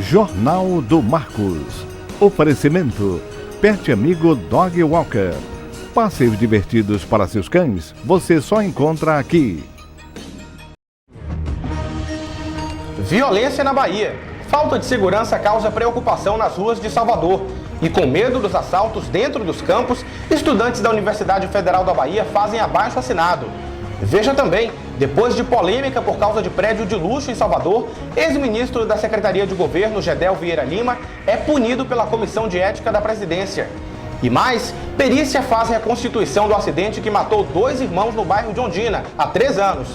Jornal do Marcos. Oferecimento: Pet Amigo Dog Walker. Passeios divertidos para seus cães, você só encontra aqui. Violência na Bahia. Falta de segurança causa preocupação nas ruas de Salvador. E com medo dos assaltos dentro dos campos, estudantes da Universidade Federal da Bahia fazem abaixo-assinado. Veja também, depois de polêmica por causa de prédio de luxo em Salvador, ex-ministro da Secretaria de Governo, Gedel Vieira Lima, é punido pela Comissão de Ética da Presidência. E mais, perícia faz reconstituição do acidente que matou 2 irmãos no bairro de Ondina, há 3 anos.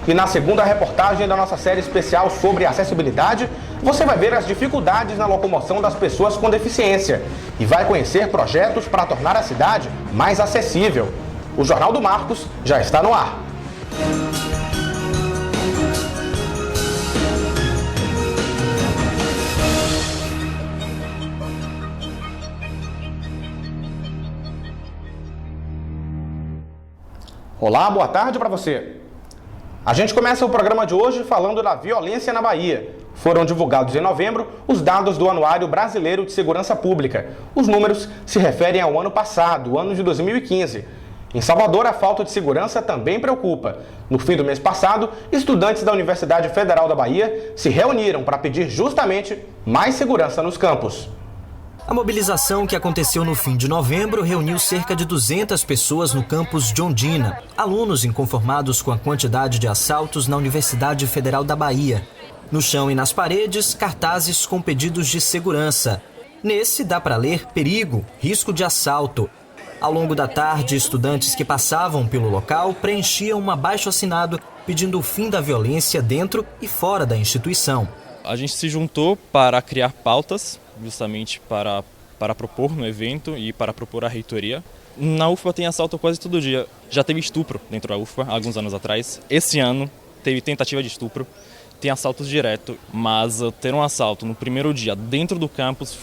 E na segunda reportagem da nossa série especial sobre acessibilidade, você vai ver as dificuldades na locomoção das pessoas com deficiência e vai conhecer projetos para tornar a cidade mais acessível. O Jornal do Marcos já está no ar. Olá, boa tarde para você. A gente começa o programa de hoje falando da violência na Bahia. Foram divulgados em novembro os dados do Anuário Brasileiro de Segurança Pública. Os números se referem ao ano passado, o ano de 2015. Em Salvador, a falta de segurança também preocupa. No fim do mês passado, estudantes da Universidade Federal da Bahia se reuniram para pedir justamente mais segurança nos campos. A mobilização que aconteceu no fim de novembro reuniu cerca de 200 pessoas no campus de Ondina, alunos inconformados com a quantidade de assaltos na Universidade Federal da Bahia. No chão e nas paredes, cartazes com pedidos de segurança. Nesse dá para ler perigo, risco de assalto. Ao longo da tarde, estudantes que passavam pelo local preenchiam um abaixo-assinado pedindo o fim da violência dentro e fora da instituição. A gente se juntou para criar pautas, justamente para propor no evento e para propor à reitoria. Na UFBA tem assalto quase todo dia. Já teve estupro dentro da UFBA, alguns anos atrás. Esse ano teve tentativa de estupro, tem assaltos direto, mas ter um assalto no primeiro dia dentro do campus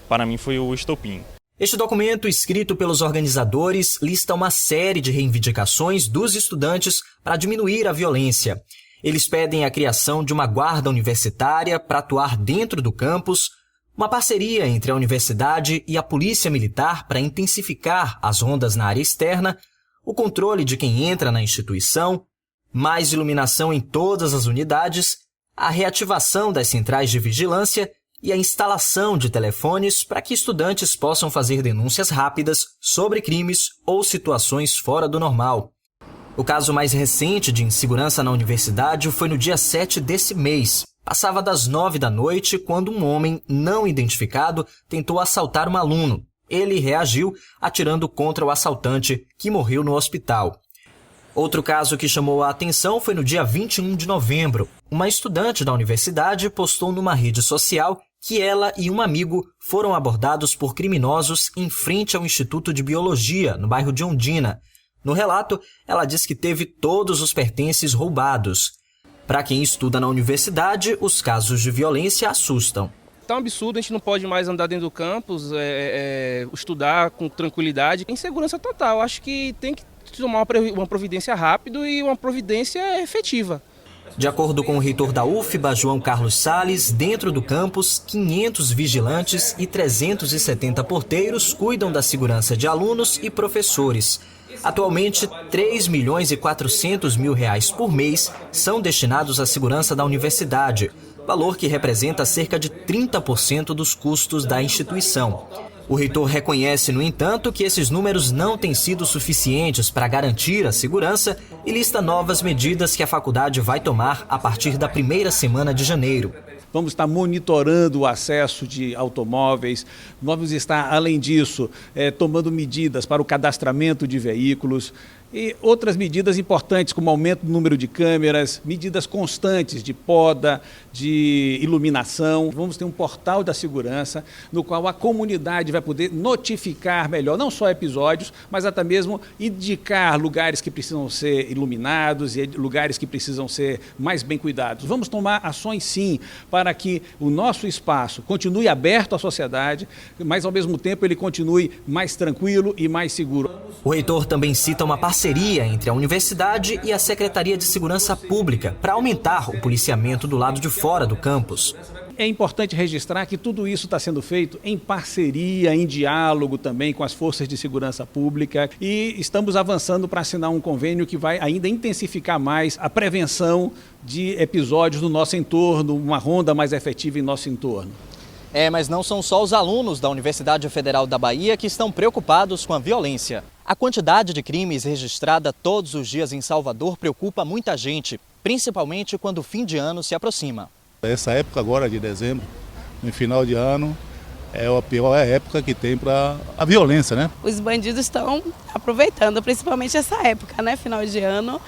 para mim foi o estopim. Este documento, escrito pelos organizadores, lista uma série de reivindicações dos estudantes para diminuir a violência. Eles pedem a criação de uma guarda universitária para atuar dentro do campus, uma parceria entre a universidade e a polícia militar para intensificar as rondas na área externa, o controle de quem entra na instituição, mais iluminação em todas as unidades, a reativação das centrais de vigilância e a instalação de telefones para que estudantes possam fazer denúncias rápidas sobre crimes ou situações fora do normal. O caso mais recente de insegurança na universidade foi no dia 7 desse mês. Passava das 9 da noite quando um homem não identificado tentou assaltar um aluno. Ele reagiu atirando contra o assaltante, que morreu no hospital. Outro caso que chamou a atenção foi no dia 21 de novembro. Uma estudante da universidade postou numa rede social que ela e um amigo foram abordados por criminosos em frente ao Instituto de Biologia, no bairro de Ondina. No relato, ela diz que teve todos os pertences roubados. Para quem estuda na universidade, os casos de violência assustam. Tá um absurdo, a gente não pode mais andar dentro do campus, estudar com tranquilidade. Insegurança total, acho que tem que tomar uma providência rápido e uma providência efetiva. De acordo com o reitor da UFBA, João Carlos Salles, dentro do campus, 500 vigilantes e 370 porteiros cuidam da segurança de alunos e professores. Atualmente, R$ 3.400.000 por mês são destinados à segurança da universidade, valor que representa cerca de 30% dos custos da instituição. O reitor reconhece, no entanto, que esses números não têm sido suficientes para garantir a segurança e lista novas medidas que a faculdade vai tomar a partir da primeira semana de janeiro. Vamos estar monitorando o acesso de automóveis, vamos estar, além disso, tomando medidas para o cadastramento de veículos e outras medidas importantes, como aumento do número de câmeras, medidas constantes de poda, de iluminação. Vamos ter um portal da segurança, no qual a comunidade vai poder notificar melhor, não só episódios, mas até mesmo indicar lugares que precisam ser iluminados e lugares que precisam ser mais bem cuidados. Vamos tomar ações, sim, para que o nosso espaço continue aberto à sociedade, mas, ao mesmo tempo, ele continue mais tranquilo e mais seguro. O reitor também cita uma parceria entre a universidade e a Secretaria de Segurança Pública para aumentar o policiamento do lado de fora do campus. é importante registrar que tudo isso está sendo feito em parceria, em diálogo também com as forças de segurança pública, e estamos avançando para assinar um convênio que vai ainda intensificar mais a prevenção de episódios no nosso entorno, uma ronda mais efetiva em nosso entorno. Mas não são só os alunos da Universidade Federal da Bahia que estão preocupados com a violência. A quantidade de crimes registrada todos os dias em Salvador preocupa muita gente, principalmente quando o fim de ano se aproxima. Essa época agora de dezembro, no final de ano, é a pior época que tem para a violência, né? Os bandidos estão aproveitando, principalmente essa época, né? Final de ano,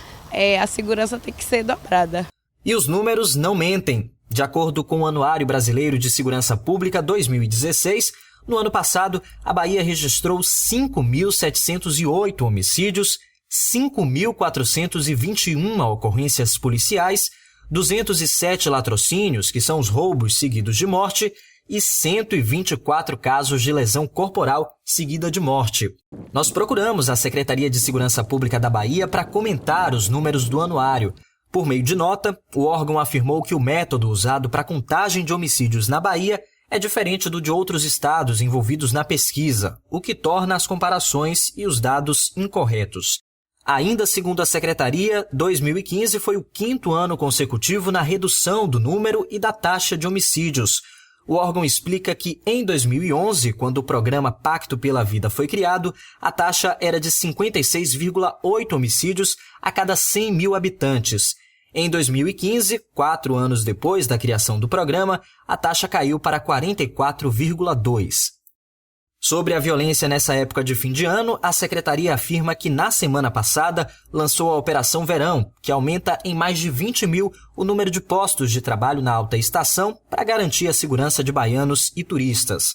a segurança tem que ser dobrada. E os números não mentem. De acordo com o Anuário Brasileiro de Segurança Pública 2016, no ano passado, a Bahia registrou 5.708 homicídios, 5.421 ocorrências policiais, 207 latrocínios, que são os roubos seguidos de morte, e 124 casos de lesão corporal seguida de morte. Nós procuramos a Secretaria de Segurança Pública da Bahia para comentar os números do anuário. Por meio de nota, o órgão afirmou que o método usado para a contagem de homicídios na Bahia é diferente do de outros estados envolvidos na pesquisa, o que torna as comparações e os dados incorretos. Ainda segundo a Secretaria, 2015 foi o 5º ano consecutivo na redução do número e da taxa de homicídios. O órgão explica que, em 2011, quando o programa Pacto pela Vida foi criado, a taxa era de 56,8 homicídios a cada 100 mil habitantes. Em 2015, 4 anos depois da criação do programa, a taxa caiu para 44,2. Sobre a violência nessa época de fim de ano, a Secretaria afirma que na semana passada lançou a Operação Verão, que aumenta em mais de 20 mil o número de postos de trabalho na alta estação para garantir a segurança de baianos e turistas.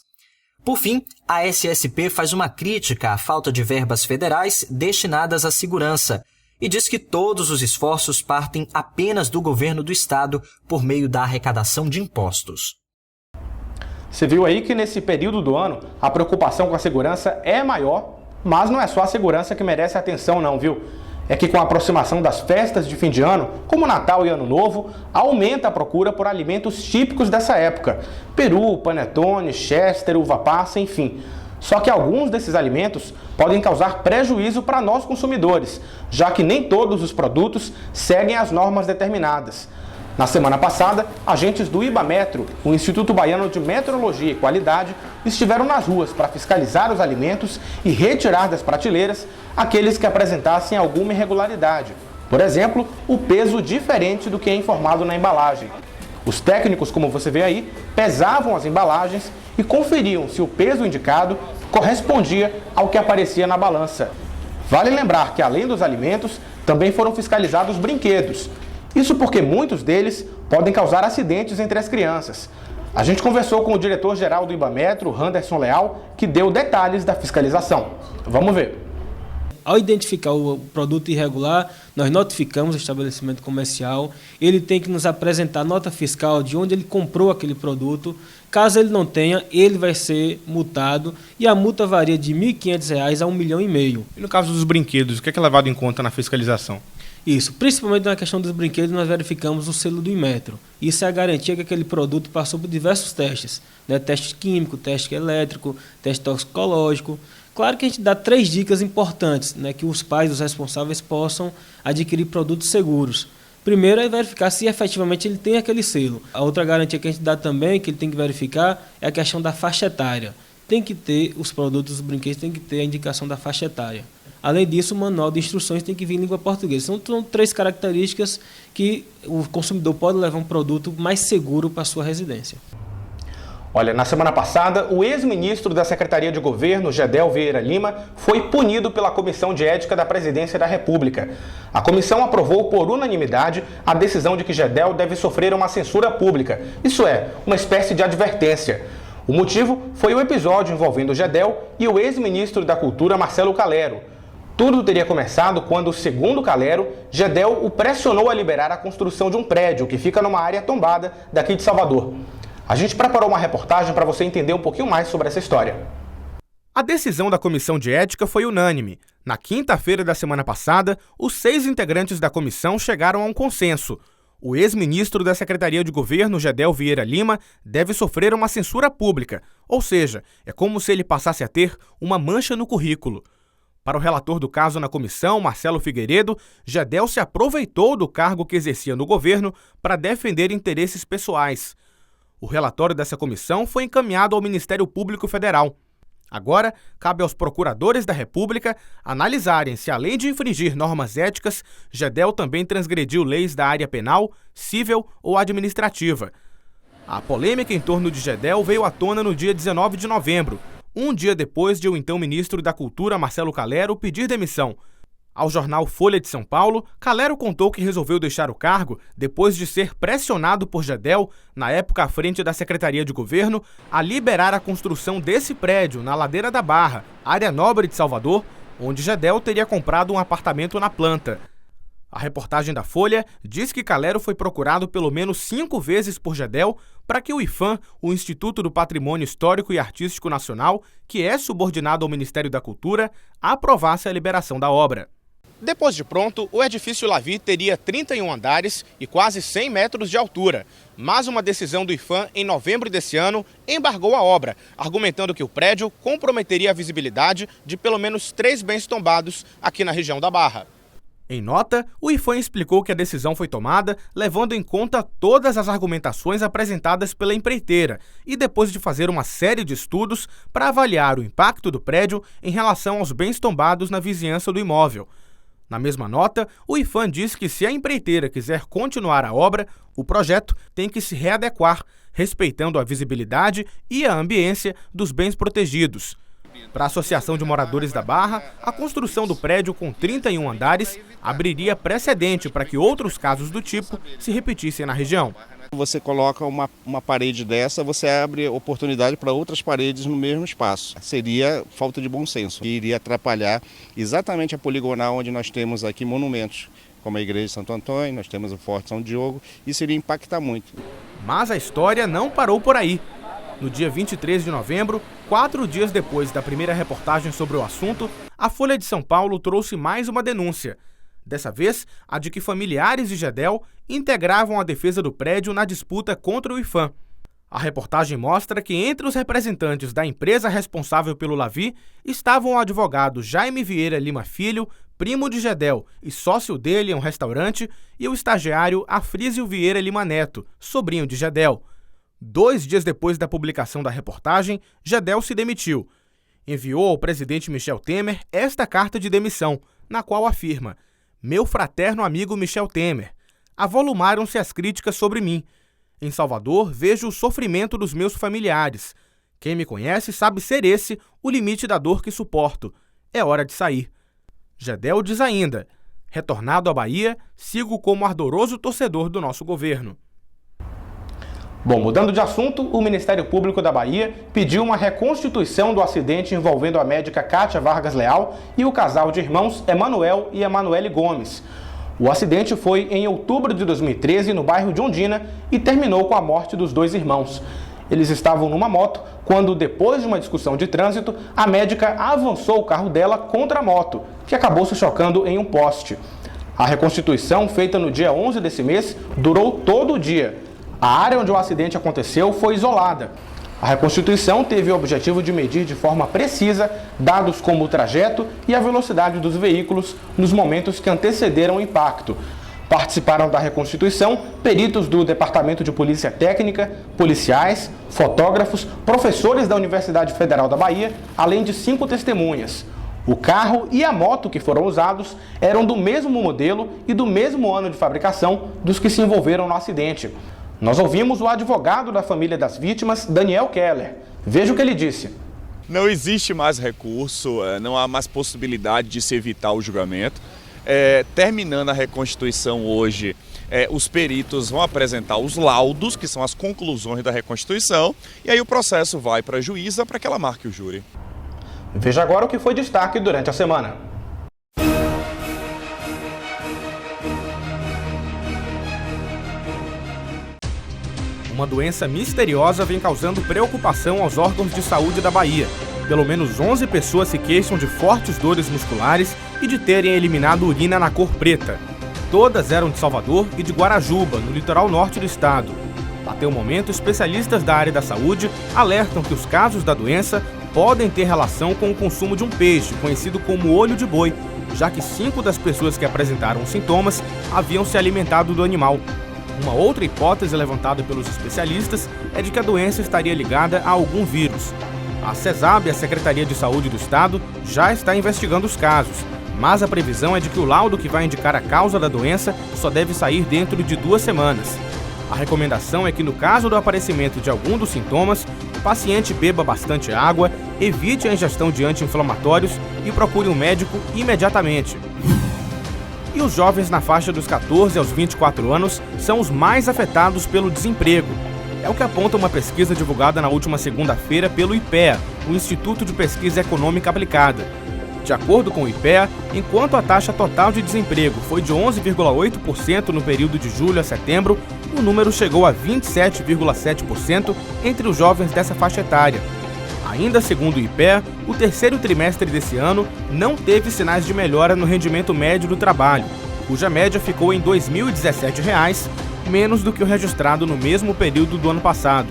Por fim, a SSP faz uma crítica à falta de verbas federais destinadas à segurança e diz que todos os esforços partem apenas do governo do estado por meio da arrecadação de impostos. Você viu aí que nesse período do ano a preocupação com a segurança é maior, mas não é só a segurança que merece atenção não, viu? É que com a aproximação das festas de fim de ano, como Natal e Ano Novo, aumenta a procura por alimentos típicos dessa época. Peru, panetone, chester, uva passa, enfim. Só que alguns desses alimentos podem causar prejuízo para nós consumidores, já que nem todos os produtos seguem as normas determinadas. Na semana passada, agentes do IBAMetro, o Instituto Baiano de Metrologia e Qualidade, estiveram nas ruas para fiscalizar os alimentos e retirar das prateleiras aqueles que apresentassem alguma irregularidade. Por exemplo, o peso diferente do que é informado na embalagem. Os técnicos, como você vê aí, pesavam as embalagens e conferiam se o peso indicado correspondia ao que aparecia na balança. Vale lembrar que, além dos alimentos, também foram fiscalizados brinquedos. Isso porque muitos deles podem causar acidentes entre as crianças. A gente conversou com o diretor-geral do IBAMetro, Anderson Leal, que deu detalhes da fiscalização. Vamos ver. Ao identificar o produto irregular, nós notificamos o estabelecimento comercial, ele tem que nos apresentar nota fiscal de onde ele comprou aquele produto. Caso ele não tenha, ele vai ser multado e a multa varia de R$ 1.500 a R$ 1,5 milhão. E no caso dos brinquedos, o que é levado em conta na fiscalização? Isso, principalmente na questão dos brinquedos, nós verificamos o selo do Inmetro. Isso é a garantia que aquele produto passou por diversos testes, né? Teste químico, teste elétrico, teste toxicológico. Claro que a gente dá 3 dicas importantes, né, que os pais, os responsáveis, possam adquirir produtos seguros. Primeiro é verificar se efetivamente ele tem aquele selo. A outra garantia que a gente dá também, que ele tem que verificar, é a questão da faixa etária. Tem que ter os produtos, os brinquedos, tem que ter a indicação da faixa etária. Além disso, o manual de instruções tem que vir em língua portuguesa. São 3 características que o consumidor pode levar um produto mais seguro para a sua residência. Olha, na semana passada, o ex-ministro da Secretaria de Governo, Gedel Vieira Lima, foi punido pela Comissão de Ética da Presidência da República. A comissão aprovou por unanimidade a decisão de que Gedel deve sofrer uma censura pública, isso é, uma espécie de advertência. O motivo foi o episódio envolvendo Gedel e o ex-ministro da Cultura, Marcelo Calero. Tudo teria começado quando, segundo Calero, Gedel o pressionou a liberar a construção de um prédio que fica numa área tombada daqui de Salvador. A gente preparou uma reportagem para você entender um pouquinho mais sobre essa história. A decisão da Comissão de Ética foi unânime. Na quinta-feira da semana passada, os 6 integrantes da comissão chegaram a um consenso. O ex-ministro da Secretaria de Governo, Gedel Vieira Lima, deve sofrer uma censura pública, ou seja, é como se ele passasse a ter uma mancha no currículo. Para o relator do caso na comissão, Marcelo Figueiredo, Gedel se aproveitou do cargo que exercia no governo para defender interesses pessoais. O relatório dessa comissão foi encaminhado ao Ministério Público Federal. Agora, cabe aos procuradores da República analisarem se, além de infringir normas éticas, Gedel também transgrediu leis da área penal, civil ou administrativa. A polêmica em torno de Gedel veio à tona no dia 19 de novembro, um dia depois de o então ministro da Cultura, Marcelo Calero, pedir demissão. Ao jornal Folha de São Paulo, Calero contou que resolveu deixar o cargo depois de ser pressionado por Gedel, na época à frente da Secretaria de Governo, a liberar a construção desse prédio na Ladeira da Barra, área nobre de Salvador, onde Gedel teria comprado um apartamento na planta. A reportagem da Folha diz que Calero foi procurado pelo menos 5 vezes por Gedel para que o IPHAN, o Instituto do Patrimônio Histórico e Artístico Nacional, que é subordinado ao Ministério da Cultura, aprovasse a liberação da obra. Depois de pronto, o edifício Lavie teria 31 andares e quase 100 metros de altura. Mas uma decisão do IPHAN, em novembro desse ano, embargou a obra, argumentando que o prédio comprometeria a visibilidade de pelo menos 3 bens tombados aqui na região da Barra. Em nota, o IPHAN explicou que a decisão foi tomada levando em conta todas as argumentações apresentadas pela empreiteira e depois de fazer uma série de estudos para avaliar o impacto do prédio em relação aos bens tombados na vizinhança do imóvel. Na mesma nota, o IPHAN diz que se a empreiteira quiser continuar a obra, o projeto tem que se readequar, respeitando a visibilidade e a ambiência dos bens protegidos. Para a Associação de Moradores da Barra, a construção do prédio com 31 andares abriria precedente para que outros casos do tipo se repetissem na região. Você coloca uma parede dessa, você abre oportunidade para outras paredes no mesmo espaço. Seria falta de bom senso, que iria atrapalhar exatamente a poligonal onde nós temos aqui monumentos, como a Igreja de Santo Antônio, nós temos o Forte São Diogo, e iria impactar muito. Mas a história não parou por aí. No dia 23 de novembro, 4 dias depois da primeira reportagem sobre o assunto, a Folha de São Paulo trouxe mais uma denúncia. Dessa vez, a de que familiares de Gedel integravam a defesa do prédio na disputa contra o IPHAN. A reportagem mostra que entre os representantes da empresa responsável pelo Lavie estavam o advogado Jaime Vieira Lima Filho, primo de Gedel e sócio dele em um restaurante, e o estagiário Afrísio Vieira Lima Neto, sobrinho de Gedel. 2 dias depois da publicação da reportagem, Gedel se demitiu. Enviou ao presidente Michel Temer esta carta de demissão, na qual afirma: "Meu fraterno amigo Michel Temer, avolumaram-se as críticas sobre mim. Em Salvador, vejo o sofrimento dos meus familiares. Quem me conhece sabe ser esse o limite da dor que suporto. É hora de sair." Gedel diz ainda: "Retornado à Bahia, sigo como ardoroso torcedor do nosso governo." Bom, mudando de assunto, o Ministério Público da Bahia pediu uma reconstituição do acidente envolvendo a médica Kátia Vargas Leal e o casal de irmãos Emanuel e Emanuele Gomes. O acidente foi em outubro de 2013 no bairro de Ondina e terminou com a morte dos 2 irmãos. Eles estavam numa moto quando, depois de uma discussão de trânsito, a médica avançou o carro dela contra a moto, que acabou se chocando em um poste. A reconstituição, feita no dia 11 desse mês, durou todo o dia. A área onde o acidente aconteceu foi isolada. A reconstituição teve o objetivo de medir de forma precisa dados como o trajeto e a velocidade dos veículos nos momentos que antecederam o impacto. Participaram da reconstituição peritos do Departamento de Polícia Técnica, policiais, fotógrafos, professores da Universidade Federal da Bahia, além de 5 testemunhas. O carro e a moto que foram usados eram do mesmo modelo e do mesmo ano de fabricação dos que se envolveram no acidente. Nós ouvimos o advogado da família das vítimas, Daniel Keller. Veja o que ele disse. Não existe mais recurso, não há mais possibilidade de se evitar o julgamento. Terminando a reconstituição hoje, os peritos vão apresentar os laudos, que são as conclusões da reconstituição, e aí o processo vai para a juíza para que ela marque o júri. Veja agora o que foi destaque durante a semana. Uma doença misteriosa vem causando preocupação aos órgãos de saúde da Bahia. Pelo menos 11 pessoas se queixam de fortes dores musculares e de terem eliminado urina na cor preta. Todas eram de Salvador e de Guarajuba, no litoral norte do estado. Até o momento, especialistas da área da saúde alertam que os casos da doença podem ter relação com o consumo de um peixe, conhecido como olho de boi, já que 5 das pessoas que apresentaram sintomas haviam se alimentado do animal. Uma outra hipótese levantada pelos especialistas é de que a doença estaria ligada a algum vírus. A CESAB, a Secretaria de Saúde do Estado, já está investigando os casos, mas a previsão é de que o laudo que vai indicar a causa da doença só deve sair dentro de 2 semanas. A recomendação é que, no caso do aparecimento de algum dos sintomas, o paciente beba bastante água, evite a ingestão de anti-inflamatórios e procure um médico imediatamente. E os jovens na faixa dos 14 aos 24 anos são os mais afetados pelo desemprego. É o que aponta uma pesquisa divulgada na última segunda-feira pelo IPEA, o Instituto de Pesquisa Econômica Aplicada. De acordo com o IPEA, enquanto a taxa total de desemprego foi de 11,8% no período de julho a setembro, o número chegou a 27,7% entre os jovens dessa faixa etária. Ainda segundo o IPEA, o terceiro trimestre desse ano não teve sinais de melhora no rendimento médio do trabalho, cuja média ficou em R$ 2.017, menos do que o registrado no mesmo período do ano passado.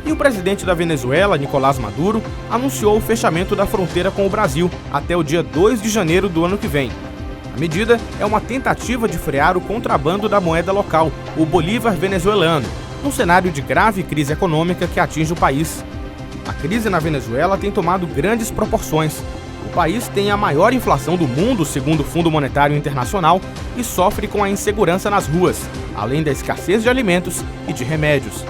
E o presidente da Venezuela, Nicolás Maduro, anunciou o fechamento da fronteira com o Brasil até o dia 2 de janeiro do ano que vem. A medida é uma tentativa de frear o contrabando da moeda local, o bolívar venezuelano, num cenário de grave crise econômica que atinge o país. A crise na Venezuela tem tomado grandes proporções. O país tem a maior inflação do mundo, segundo o Fundo Monetário Internacional, e sofre com a insegurança nas ruas, além da escassez de alimentos e de remédios.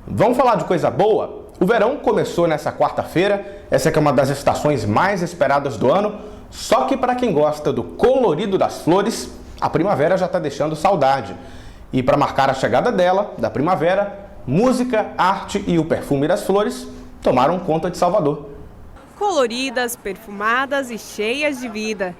Vamos falar de coisa boa? O verão começou nessa quarta-feira, essa que é uma das estações mais esperadas do ano, só que para quem gosta do colorido das flores, a primavera já está deixando saudade. E para marcar a chegada dela, da primavera, música, arte e o perfume das flores tomaram conta de Salvador. Coloridas, perfumadas e cheias de vida.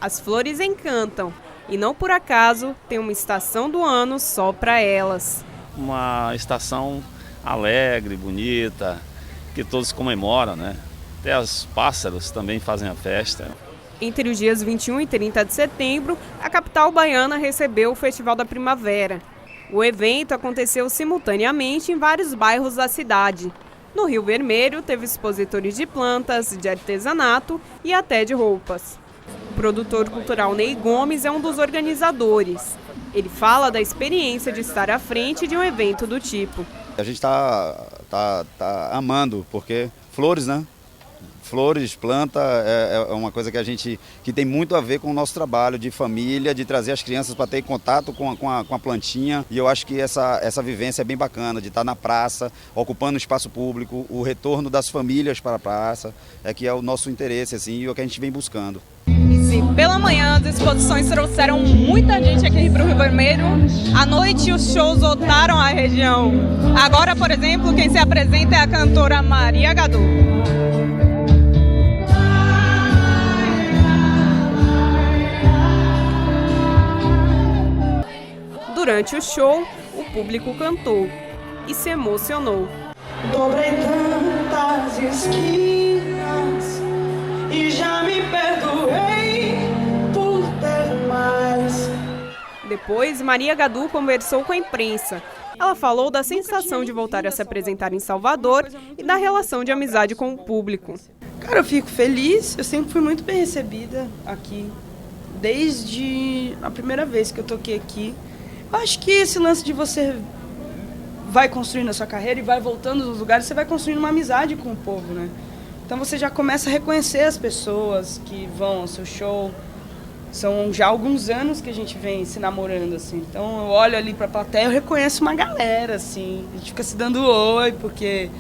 As flores encantam e não por acaso tem uma estação do ano só para elas. Uma estação alegre, bonita, que todos comemoram, né? Até os pássaros também fazem a festa. Entre os dias 21 e 30 de setembro, a capital baiana recebeu o Festival da Primavera. O evento aconteceu simultaneamente em vários bairros da cidade. No Rio Vermelho, teve expositores de plantas, de artesanato e até de roupas. O produtor cultural Ney Gomes é um dos organizadores. Ele fala da experiência de estar à frente de um evento do tipo. A gente tá amando, porque flores, né? Flores, planta, é uma coisa que tem muito a ver com o nosso trabalho de família, de trazer as crianças para ter contato com a plantinha. E eu acho que essa vivência é bem bacana, de estar na praça, ocupando o espaço público, o retorno das famílias para a praça, que é o nosso interesse, assim, e o que a gente vem buscando. Sim, pela manhã as exposições trouxeram muita gente aqui para o Rio Vermelho. À noite os shows lotaram a região. Agora, por exemplo, quem se apresenta é a cantora Maria Gadu. Durante o show, o público cantou e se emocionou. Dobrei tantas esquinas e já me perdoei por ter mais. Depois, Maria Gadu conversou com a imprensa. Ela falou da sensação de voltar a se apresentar em Salvador e da relação de amizade com o público. Cara, eu fico feliz, eu sempre fui muito bem recebida aqui, desde a primeira vez que eu toquei aqui. Eu acho que esse lance de você vai construindo a sua carreira e vai voltando nos lugares, você vai construindo uma amizade com o povo, né? Então você já começa a reconhecer as pessoas que vão ao seu show. São já alguns anos que a gente vem se namorando, assim. Então eu olho ali pra plateia, eu reconheço uma galera, assim. A gente fica se dando oi, porque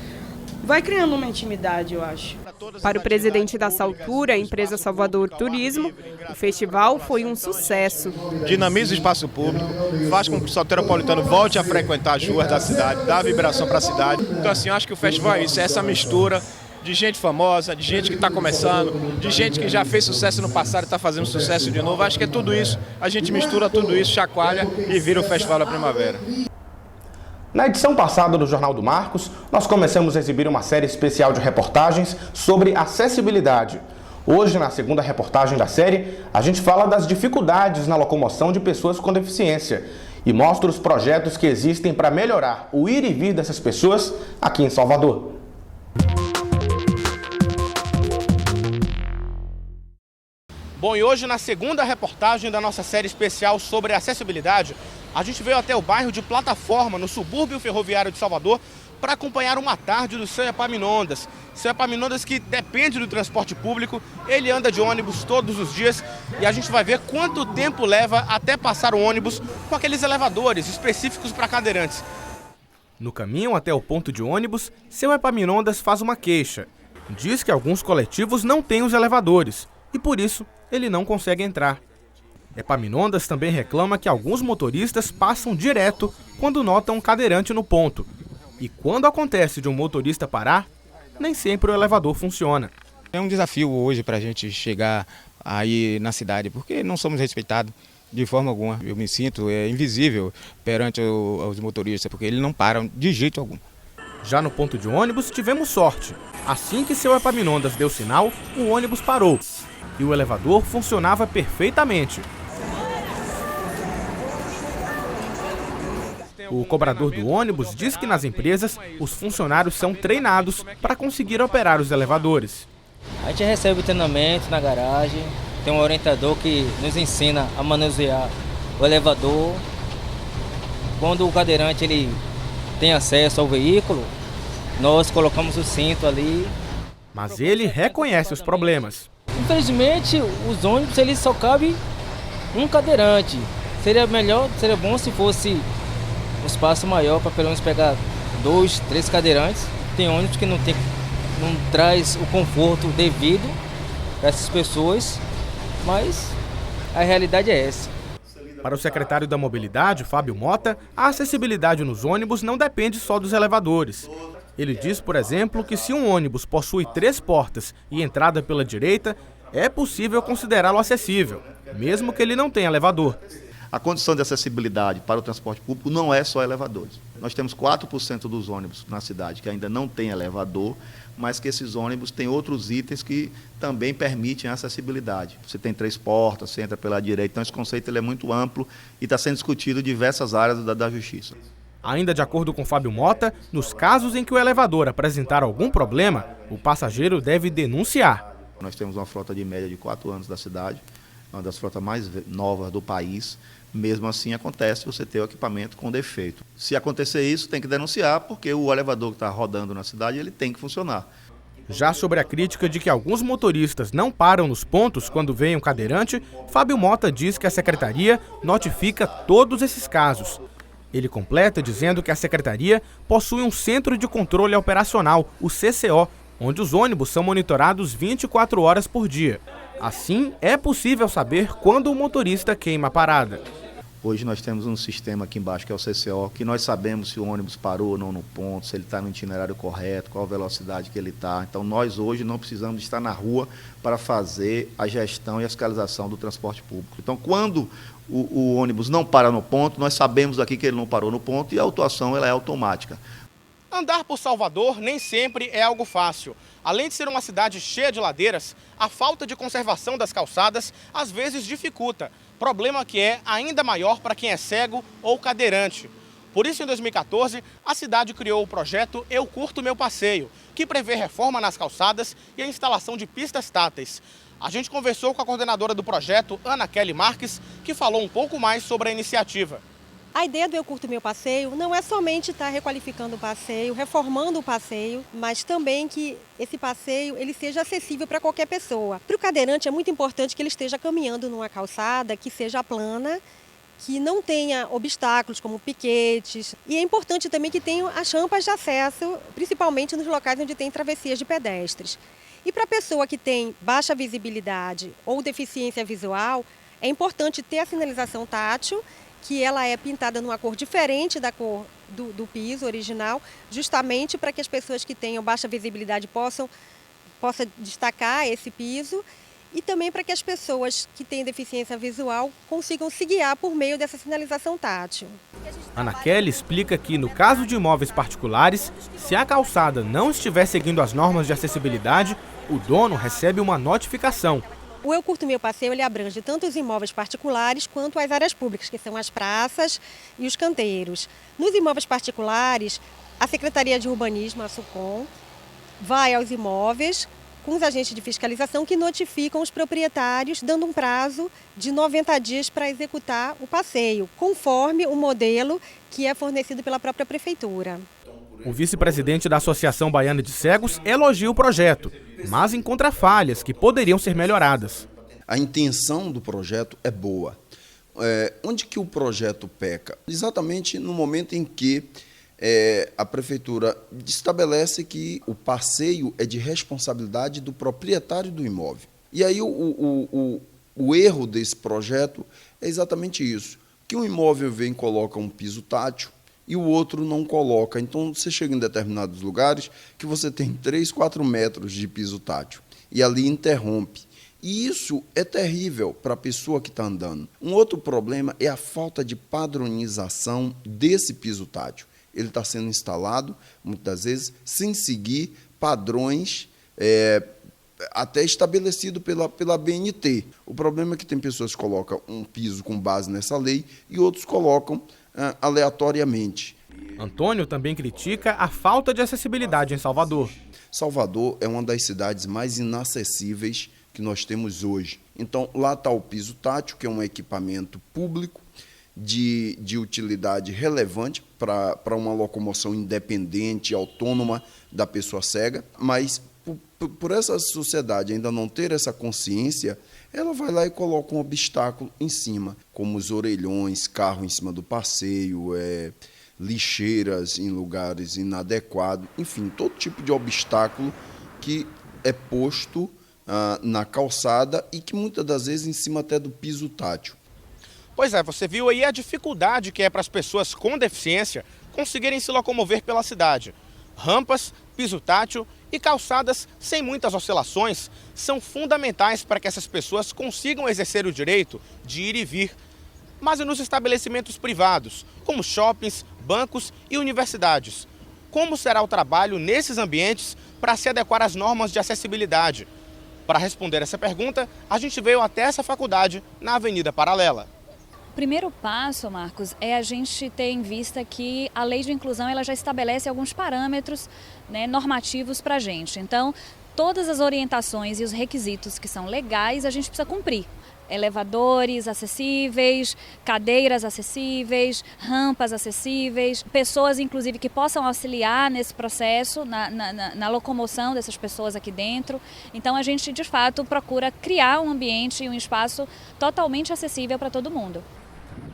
vai criando uma intimidade, eu acho. Para o presidente da Saltura, a empresa Salvador Turismo, o festival foi um sucesso. Dinamiza o espaço público, faz com que o soteropolitano volte a frequentar as ruas da cidade, dá vibração para a cidade. Então, assim, eu acho que o festival é isso, é essa mistura de gente famosa, de gente que está começando, de gente que já fez sucesso no passado e está fazendo sucesso de novo. Acho que é tudo isso, a gente mistura tudo isso, chacoalha e vira o Festival da Primavera. Na edição passada do Jornal do Marcos, nós começamos a exibir uma série especial de reportagens sobre acessibilidade. Hoje, na segunda reportagem da série, a gente fala das dificuldades na locomoção de pessoas com deficiência e mostra os projetos que existem para melhorar o ir e vir dessas pessoas aqui em Salvador. Bom, e hoje, na segunda reportagem da nossa série especial sobre acessibilidade, a gente veio até o bairro de Plataforma, no subúrbio ferroviário de Salvador, para acompanhar uma tarde do seu Epaminondas. Seu Epaminondas que depende do transporte público, ele anda de ônibus todos os dias e a gente vai ver quanto tempo leva até passar o ônibus com aqueles elevadores específicos para cadeirantes. No caminho até o ponto de ônibus, seu Epaminondas faz uma queixa. Diz que alguns coletivos não têm os elevadores e por isso ele não consegue entrar. Epaminondas também reclama que alguns motoristas passam direto quando notam um cadeirante no ponto. E quando acontece de um motorista parar, nem sempre o elevador funciona. É um desafio hoje para a gente chegar aí na cidade, porque não somos respeitados de forma alguma. Eu me sinto invisível perante os motoristas, porque eles não param de jeito algum. Já no ponto de ônibus, tivemos sorte. Assim que seu Epaminondas deu sinal, o ônibus parou. E o elevador funcionava perfeitamente. O cobrador do ônibus diz que nas empresas os funcionários são treinados para conseguir operar os elevadores. A gente recebe treinamento na garagem, tem um orientador que nos ensina a manusear o elevador. Quando o cadeirante ele tem acesso ao veículo, nós colocamos o cinto ali. Mas ele reconhece os problemas. Infelizmente, os ônibus eles só cabem um cadeirante. Seria bom se fosse um espaço maior para pelo menos pegar 2, 3 cadeirantes. Tem ônibus que não traz o conforto devido para essas pessoas, mas a realidade é essa. Para o secretário da Mobilidade, Fábio Mota, a acessibilidade nos ônibus não depende só dos elevadores. Ele diz, por exemplo, que se um ônibus possui 3 portas e entrada pela direita, é possível considerá-lo acessível, mesmo que ele não tenha elevador. A condição de acessibilidade para o transporte público não é só elevadores. Nós temos 4% dos ônibus na cidade que ainda não tem elevador, mas que esses ônibus têm outros itens que também permitem a acessibilidade. Você tem 3 portas, você entra pela direita, então esse conceito ele é muito amplo e está sendo discutido em diversas áreas da justiça. Ainda de acordo com Fábio Mota, nos casos em que o elevador apresentar algum problema, o passageiro deve denunciar. Nós temos uma frota de média de 4 anos da cidade, uma das frotas mais novas do país. Mesmo assim acontece você ter o equipamento com defeito. Se acontecer isso, tem que denunciar, porque o elevador que está rodando na cidade ele tem que funcionar. Já sobre a crítica de que alguns motoristas não param nos pontos quando vem um cadeirante, Fábio Mota diz que a secretaria notifica todos esses casos. Ele completa dizendo que a secretaria possui um Centro de Controle Operacional, o CCO, onde os ônibus são monitorados 24 horas por dia. Assim, é possível saber quando o motorista queima a parada. Hoje nós temos um sistema aqui embaixo, que é o CCO, que nós sabemos se o ônibus parou ou não no ponto, se ele está no itinerário correto, qual a velocidade que ele está. Então, nós hoje não precisamos estar na rua para fazer a gestão e a fiscalização do transporte público. Então, quando o ônibus não para no ponto, nós sabemos aqui que ele não parou no ponto e a autuação ela é automática. Andar por Salvador nem sempre é algo fácil. Além de ser uma cidade cheia de ladeiras, a falta de conservação das calçadas às vezes dificulta, problema que é ainda maior para quem é cego ou cadeirante. Por isso, em 2014, a cidade criou o projeto Eu Curto Meu Passeio, que prevê reforma nas calçadas e a instalação de pistas táteis. A gente conversou com a coordenadora do projeto, Ana Kelly Marques, que falou um pouco mais sobre a iniciativa. A ideia do Eu Curto Meu Passeio não é somente estar requalificando o passeio, reformando o passeio, mas também que esse passeio ele seja acessível para qualquer pessoa. Para o cadeirante é muito importante que ele esteja caminhando numa calçada que seja plana, que não tenha obstáculos como piquetes. E é importante também que tenham as rampas de acesso, principalmente nos locais onde tem travessias de pedestres. E para a pessoa que tem baixa visibilidade ou deficiência visual, é importante ter a sinalização tátil, que ela é pintada numa cor diferente da cor do piso original, justamente para que as pessoas que tenham baixa visibilidade possam destacar esse piso. e também para que as pessoas que têm deficiência visual consigam se guiar por meio dessa sinalização tátil. Ana Kelly explica que, no caso de imóveis particulares, se a calçada não estiver seguindo as normas de acessibilidade, o dono recebe uma notificação. O Eu Curto Meu Passeio ele abrange tanto os imóveis particulares quanto as áreas públicas, que são as praças e os canteiros. Nos imóveis particulares, a Secretaria de Urbanismo, a SUCOM, vai aos imóveis com os agentes de fiscalização que notificam os proprietários, dando um prazo de 90 dias para executar o passeio, conforme o modelo que é fornecido pela própria Prefeitura. O vice-presidente da Associação Baiana de Cegos elogia o projeto, mas encontra falhas que poderiam ser melhoradas. A intenção do projeto é boa. Onde que o projeto peca? Exatamente no momento em que a Prefeitura estabelece que o passeio é de responsabilidade do proprietário do imóvel. E aí o erro desse projeto é exatamente isso, que um imóvel vem e coloca um piso tátil, e o outro não coloca. Então, você chega em determinados lugares que você tem 3, 4 metros de piso tátil, e ali interrompe. E isso é terrível para a pessoa que está andando. Um outro problema é a falta de padronização desse piso tátil. Ele está sendo instalado, muitas vezes, sem seguir padrões até estabelecido pela BNT. O problema é que tem pessoas que colocam um piso com base nessa lei e outros colocam aleatoriamente. Antônio também critica a falta de acessibilidade em Salvador. Salvador é uma das cidades mais inacessíveis que nós temos hoje. Então, lá está o piso tátil, que é um equipamento público de utilidade relevante para uma locomoção independente, autônoma da pessoa cega, mas por essa sociedade ainda não ter essa consciência, ela vai lá e coloca um obstáculo em cima, como os orelhões, carro em cima do passeio, lixeiras em lugares inadequados, enfim, todo tipo de obstáculo que é posto na calçada e que muitas das vezes em cima até do piso tátil. Pois é, você viu aí a dificuldade que é para as pessoas com deficiência conseguirem se locomover pela cidade. Rampas, piso tátil e calçadas sem muitas oscilações são fundamentais para que essas pessoas consigam exercer o direito de ir e vir. Mas e nos estabelecimentos privados, como shoppings, bancos e universidades? Como será o trabalho nesses ambientes para se adequar às normas de acessibilidade? Para responder essa pergunta, a gente veio até essa faculdade na Avenida Paralela. O primeiro passo, Marcos, é a gente ter em vista que a lei de inclusão ela já estabelece alguns parâmetros, né, normativos para a gente. Então, todas as orientações e os requisitos que são legais, a gente precisa cumprir. Elevadores acessíveis, cadeiras acessíveis, rampas acessíveis, pessoas inclusive que possam auxiliar nesse processo, na locomoção dessas pessoas aqui dentro. Então a gente de fato procura criar um ambiente e um espaço totalmente acessível para todo mundo.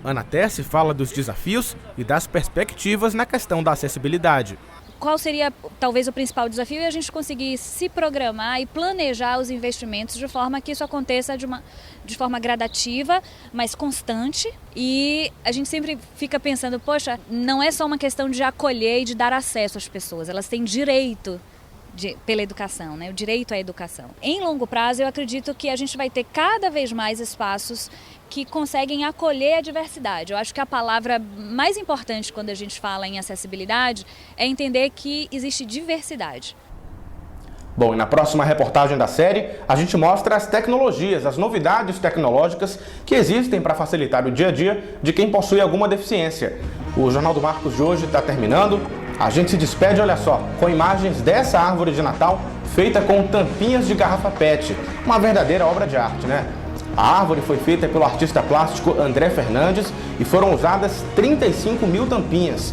Ana Tessi fala dos desafios e das perspectivas na questão da acessibilidade. Qual seria talvez o principal desafio? É a gente conseguir se programar e planejar os investimentos de forma que isso aconteça de forma gradativa, mas constante. E a gente sempre fica pensando, poxa, não é só uma questão de acolher e de dar acesso às pessoas, elas têm direito pela educação, né? O direito à educação. Em longo prazo, eu acredito que a gente vai ter cada vez mais espaços que conseguem acolher a diversidade. Eu acho que a palavra mais importante quando a gente fala em acessibilidade é entender que existe diversidade. Bom, e na próxima reportagem da série, a gente mostra as tecnologias, as novidades tecnológicas que existem para facilitar o dia a dia de quem possui alguma deficiência. O Jornal do Marcos de hoje está terminando. A gente se despede, olha só, com imagens dessa árvore de Natal feita com tampinhas de garrafa PET. Uma verdadeira obra de arte, né? A árvore foi feita pelo artista plástico André Fernandes e foram usadas 35 mil tampinhas.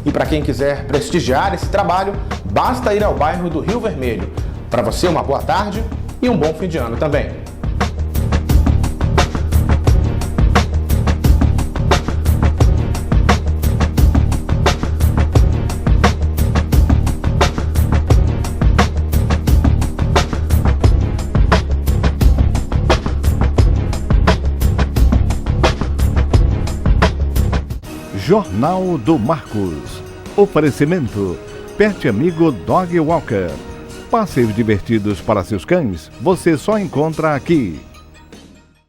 E para quem quiser prestigiar esse trabalho, basta ir ao bairro do Rio Vermelho. Para você, uma boa tarde e um bom fim de ano também. Jornal do Marcos. Oferecimento Pet Amigo Dog Walker. Passeios divertidos para seus cães, você só encontra aqui.